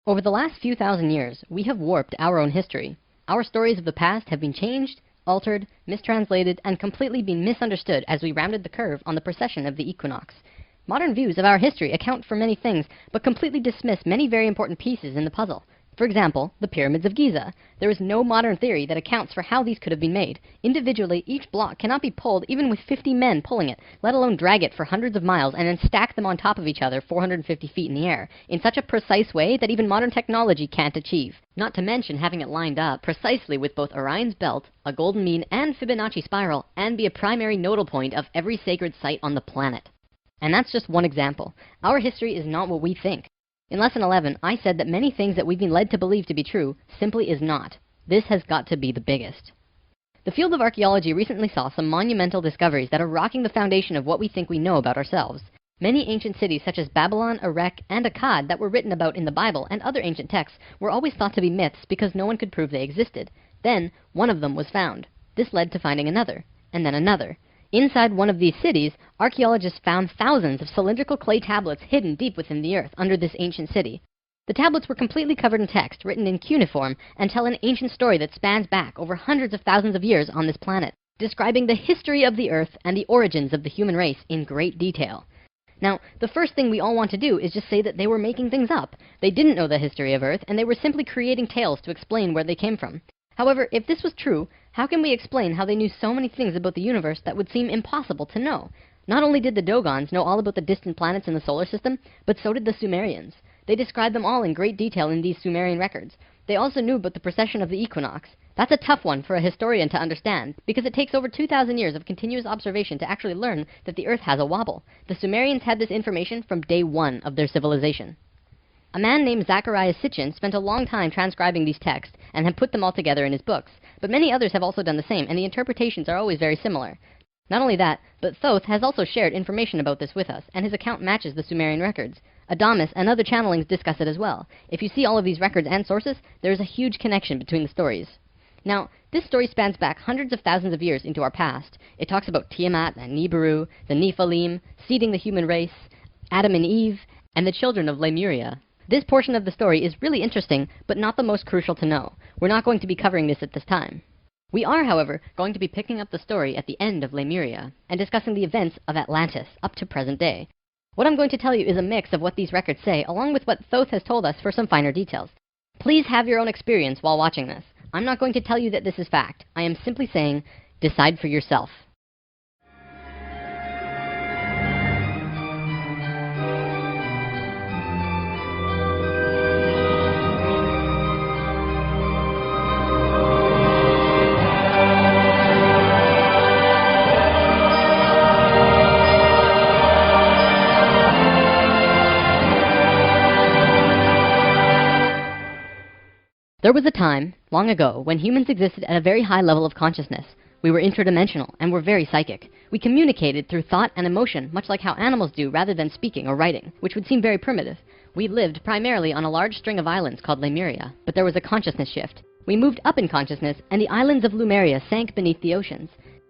Over the last few thousand years, we have warped our own history. Our stories of the past have been changed, altered, mistranslated, and completely been misunderstood as we rounded the curve on the precession of the equinox. Modern views of our history account for many things, but completely dismiss many very important pieces in the puzzle. For example, the pyramids of Giza. There is no modern theory that accounts for how these could have been made. Individually, each block cannot be pulled even with 50 men pulling it, let alone drag it for hundreds of miles and then stack them on top of each other 450 feet in the air, in such a precise way that even modern technology can't achieve. Not to mention having it lined up precisely with both Orion's belt, a golden mean and Fibonacci spiral, and be a primary nodal point of every sacred site on the planet. And that's just one example. Our history is not what we think. In Lesson 11, I said that many things that we've been led to believe to be true simply is not. This has got to be the biggest. The field of archaeology recently saw some monumental discoveries that are rocking the foundation of what we think we know about ourselves. Many ancient cities such as Babylon, Erech, and Akkad that were written about in the Bible and other ancient texts were always thought to be myths because no one could prove they existed. Then, one of them was found. This led to finding another, and then another. Inside one of these cities, archaeologists found thousands of cylindrical clay tablets hidden deep within the earth under this ancient city. The tablets were completely covered in text, written in cuneiform, and tell an ancient story that spans back over hundreds of thousands of years on this planet, describing the history of the earth and the origins of the human race in great detail. Now, the first thing we all want to do is just say that they were making things up. They didn't know the history of Earth, and they were simply creating tales to explain where they came from. However, if this was true, how can we explain how they knew so many things about the universe that would seem impossible to know? Not only did the Dogons know all about the distant planets in the solar system, but so did the Sumerians. They described them all in great detail in these Sumerian records. They also knew about the precession of the equinox. That's a tough one for a historian to understand, because it takes over 2,000 years of continuous observation to actually learn that the Earth has a wobble. The Sumerians had this information from day one of their civilization. A man named Zacharias Sitchin spent a long time transcribing these texts and had put them all together in his books, but many others have also done the same, and the interpretations are always very similar. Not only that, but Thoth has also shared information about this with us, and his account matches the Sumerian records. Adamus and other channelings discuss it as well. If you see all of these records and sources, there is a huge connection between the stories. Now, this story spans back hundreds of thousands of years into our past. It talks about Tiamat and Nibiru, the Nephilim, seeding the human race, Adam and Eve, and the children of Lemuria. This portion of the story is really interesting, but not the most crucial to know. We're not going to be covering this at this time. We are, however, going to be picking up the story at the end of Lemuria, and discussing the events of Atlantis up to present day. What I'm going to tell you is a mix of what these records say, along with what Thoth has told us for some finer details. Please have your own experience while watching this. I'm not going to tell you that this is fact. I am simply saying, decide for yourself. There was a time, long ago, when humans existed at a very high level of consciousness. We were interdimensional and were very psychic. We communicated through thought and emotion, much like how animals do rather than speaking or writing, which would seem very primitive. We lived primarily on a large string of islands called Lemuria, but there was a consciousness shift. We moved up in consciousness, and the islands of Lemuria sank beneath the oceans.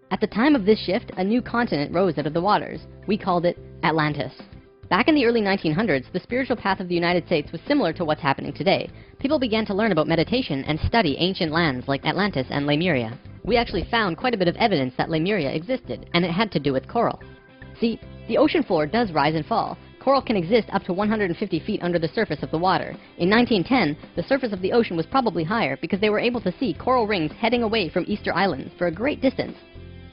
At the time of this shift, a new continent rose out of the waters. We called it Atlantis. Back in the early 1900s, the spiritual path of the United States was similar to what's happening today. People began to learn about meditation and study ancient lands like Atlantis and Lemuria. We actually found quite a bit of evidence that Lemuria existed, and it had to do with coral. See, the ocean floor does rise and fall. Coral can exist up to 150 feet under the surface of the water. In 1910, the surface of the ocean was probably higher because they were able to see coral rings heading away from Easter Island for a great distance.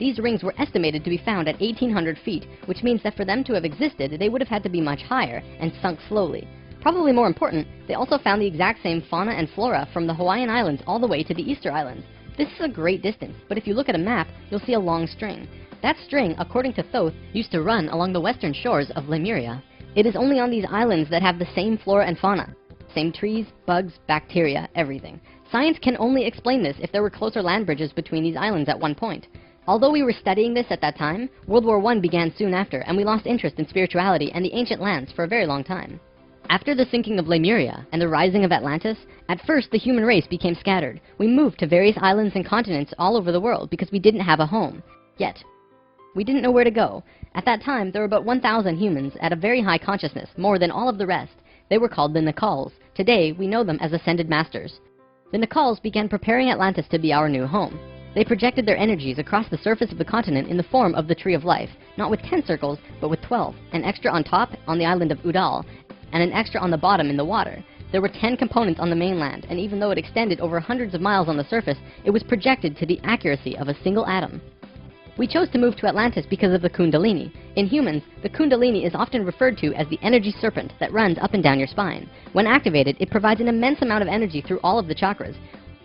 These rings were estimated to be found at 1,800 feet, which means that for them to have existed, they would have had to be much higher and sunk slowly. Probably more important, they also found the exact same fauna and flora from the Hawaiian Islands all the way to the Easter Islands. This is a great distance, but if you look at a map, you'll see a long string. That string, according to Thoth, used to run along the western shores of Lemuria. It is only on these islands that have the same flora and fauna. Same trees, bugs, bacteria, everything. Science can only explain this if there were closer land bridges between these islands at one point. Although we were studying this at that time, World War I began soon after, and we lost interest in spirituality and the ancient lands for a very long time. After the sinking of Lemuria and the rising of Atlantis, at first the human race became scattered. We moved to various islands and continents all over the world because we didn't have a home. Yet, we didn't know where to go. At that time, there were about 1,000 humans at a very high consciousness, more than all of the rest. They were called the Nakals. Today, we know them as ascended masters. The Nacals began preparing Atlantis to be our new home. They projected their energies across the surface of the continent in the form of the Tree of Life, not with 10 circles, but with 12, an extra on top on the island of Udal, and an extra on the bottom in the water. There were 10 components on the mainland, and even though it extended over hundreds of miles on the surface, it was projected to the accuracy of a single atom. We chose to move to Atlantis because of the Kundalini. In humans, the Kundalini is often referred to as the energy serpent that runs up and down your spine. When activated, it provides an immense amount of energy through all of the chakras.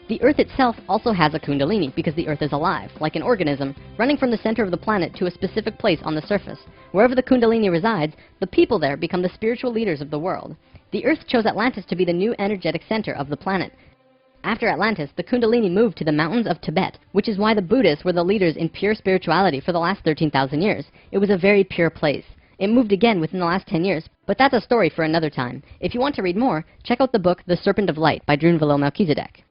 The Earth itself also has a Kundalini because the Earth is alive, like an organism, running from the center of the planet to a specific place on the surface. Wherever the Kundalini resides, the people there become the spiritual leaders of the world. The Earth chose Atlantis to be the new energetic center of the planet. After Atlantis, the Kundalini moved to the mountains of Tibet, which is why the Buddhists were the leaders in pure spirituality for the last 13,000 years. It was a very pure place. It moved again within the last 10 years, but that's a story for another time. If you want to read more, check out the book The Serpent of Light by Drunvalo Melchizedek.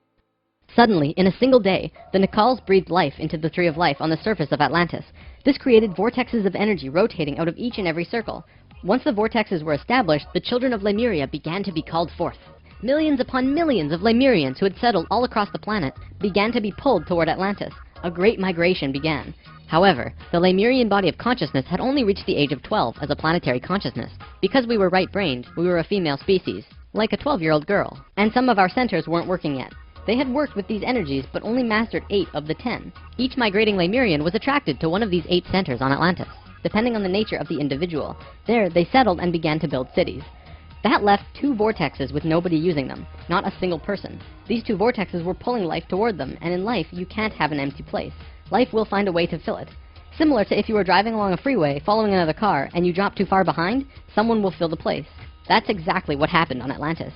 Suddenly, in a single day, the Nacals breathed life into the Tree of Life on the surface of Atlantis. This created vortexes of energy rotating out of each and every circle. Once the vortexes were established, the children of Lemuria began to be called forth. Millions upon millions of Lemurians who had settled all across the planet began to be pulled toward Atlantis. A great migration began. However, the Lemurian body of consciousness had only reached the age of 12 as a planetary consciousness. Because we were right-brained, we were a female species, like a 12-year-old girl. And some of our centers weren't working yet. They had worked with these energies, but only mastered 8 of the 10. Each migrating Lemurian was attracted to one of these 8 centers on Atlantis, depending on the nature of the individual. There, they settled and began to build cities. That left 2 vortexes with nobody using them, not a single person. These 2 vortexes were pulling life toward them, and in life, you can't have an empty place. Life will find a way to fill it. Similar to if you were driving along a freeway, following another car, and you drop too far behind, someone will fill the place. That's exactly what happened on Atlantis.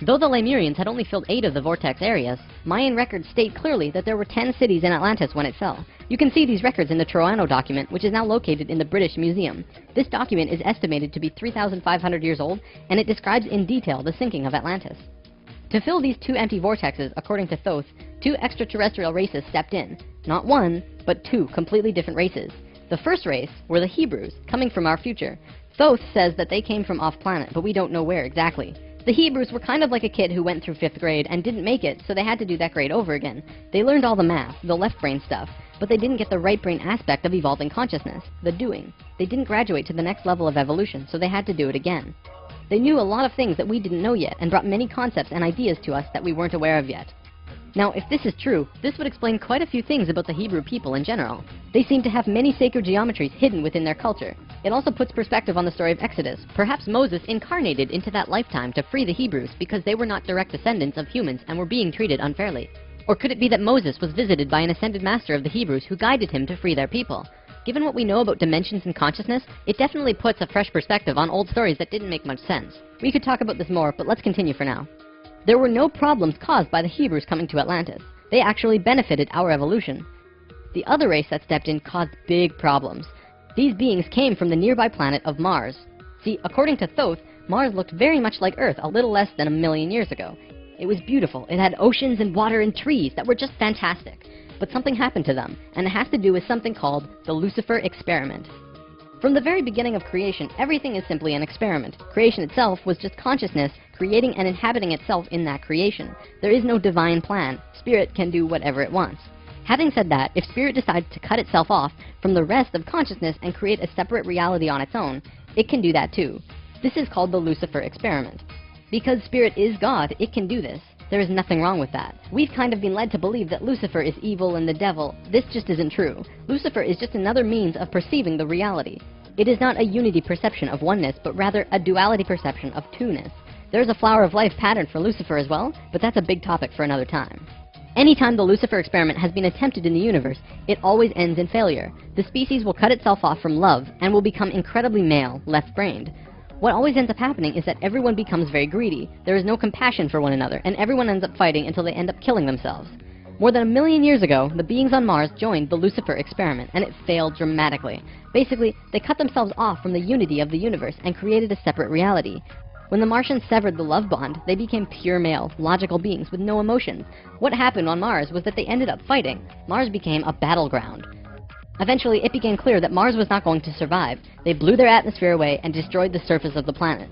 Though the Lemurians had only filled 8 of the vortex areas, Mayan records state clearly that there were 10 cities in Atlantis when it fell. You can see these records in the Troano document, which is now located in the British Museum. This document is estimated to be 3,500 years old, and it describes in detail the sinking of Atlantis. To fill these 2 empty vortexes, according to Thoth, 2 extraterrestrial races stepped in. Not 1, but 2 completely different races. The first race were the Hebrews, coming from our future. Thoth says that they came from off-planet, but we don't know where exactly. The Hebrews were kind of like a kid who went through 5th grade and didn't make it, so they had to do that grade over again. They learned all the math, the left brain stuff, but they didn't get the right brain aspect of evolving consciousness, the doing. They didn't graduate to the next level of evolution, so they had to do it again. They knew a lot of things that we didn't know yet and brought many concepts and ideas to us that we weren't aware of yet. Now, if this is true, this would explain quite a few things about the Hebrew people in general. They seem to have many sacred geometries hidden within their culture. It also puts perspective on the story of Exodus. Perhaps Moses incarnated into that lifetime to free the Hebrews because they were not direct descendants of humans and were being treated unfairly. Or could it be that Moses was visited by an ascended master of the Hebrews who guided him to free their people? Given what we know about dimensions and consciousness, it definitely puts a fresh perspective on old stories that didn't make much sense. We could talk about this more, but let's continue for now. There were no problems caused by the Hebrews coming to Atlantis. They actually benefited our evolution. The other race that stepped in caused big problems. These beings came from the nearby planet of Mars. See, according to Thoth, Mars looked very much like Earth a little less than 1 million years ago. It was beautiful. It had oceans and water and trees that were just fantastic. But something happened to them, and it has to do with something called the Lucifer experiment. From the very beginning of creation, everything is simply an experiment. Creation itself was just consciousness creating and inhabiting itself in that creation. There is no divine plan. Spirit can do whatever it wants. Having said that, if Spirit decides to cut itself off from the rest of consciousness and create a separate reality on its own, it can do that too. This is called the Lucifer experiment. Because Spirit is God, it can do this. There is nothing wrong with that. We've kind of been led to believe that Lucifer is evil and the devil. This just isn't true. Lucifer is just another means of perceiving the reality. It is not a unity perception of oneness, but rather a duality perception of two-ness. There's a flower of life pattern for Lucifer as well, but that's a big topic for another time. Anytime the Lucifer experiment has been attempted in the universe, it always ends in failure. The species will cut itself off from love and will become incredibly male, left-brained. What always ends up happening is that everyone becomes very greedy. There is no compassion for one another, and everyone ends up fighting until they end up killing themselves. More than 1 million years ago, the beings on Mars joined the Lucifer experiment, and it failed dramatically. Basically, they cut themselves off from the unity of the universe and created a separate reality. When the Martians severed the love bond, they became pure male, logical beings with no emotions. What happened on Mars was that they ended up fighting. Mars became a battleground. Eventually, it became clear that Mars was not going to survive. They blew their atmosphere away and destroyed the surface of the planet.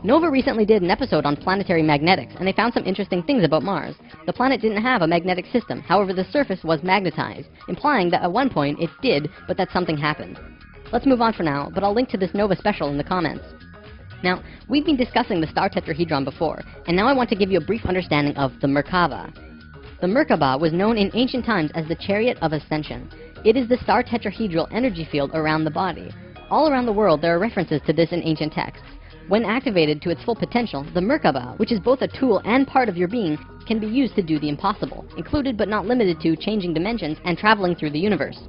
Nova recently did an episode on planetary magnetics, and they found some interesting things about Mars. The planet didn't have a magnetic system, however the surface was magnetized, implying that at one point it did, but that something happened. Let's move on for now, but I'll link to this Nova special in the comments. Now, we've been discussing the star tetrahedron before, and now I want to give you a brief understanding of the Merkaba. The Merkaba was known in ancient times as the Chariot of Ascension. It is the star tetrahedral energy field around the body. All around the world there are references to this in ancient texts. When activated to its full potential, the Merkaba, which is both a tool and part of your being, can be used to do the impossible, included but not limited to changing dimensions and traveling through the universe.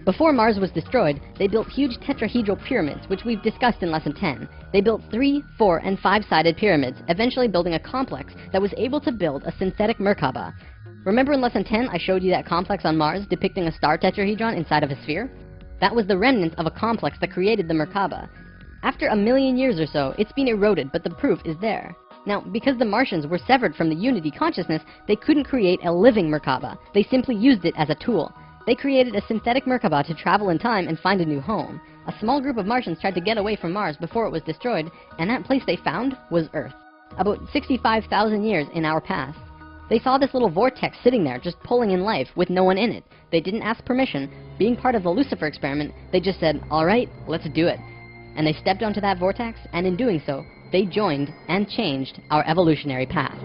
Before Mars was destroyed, they built huge tetrahedral pyramids, which we've discussed in Lesson 10. They built 3, 4, and 5-sided pyramids, eventually building a complex that was able to build a synthetic Merkaba. Remember in Lesson 10 I showed you that complex on Mars depicting a star tetrahedron inside of a sphere? That was the remnants of a complex that created the Merkaba. After 1 million years or so, it's been eroded, but the proof is there. Now, because the Martians were severed from the Unity consciousness, they couldn't create a living Merkaba. They simply used it as a tool. They created a synthetic Merkaba to travel in time and find a new home. A small group of Martians tried to get away from Mars before it was destroyed, and that place they found was Earth. About 65,000 years in our past. They saw this little vortex sitting there, just pulling in life, with no one in it. They didn't ask permission. Being part of the Lucifer experiment, they just said, alright, let's do it. And they stepped onto that vortex, and in doing so, they joined and changed our evolutionary path.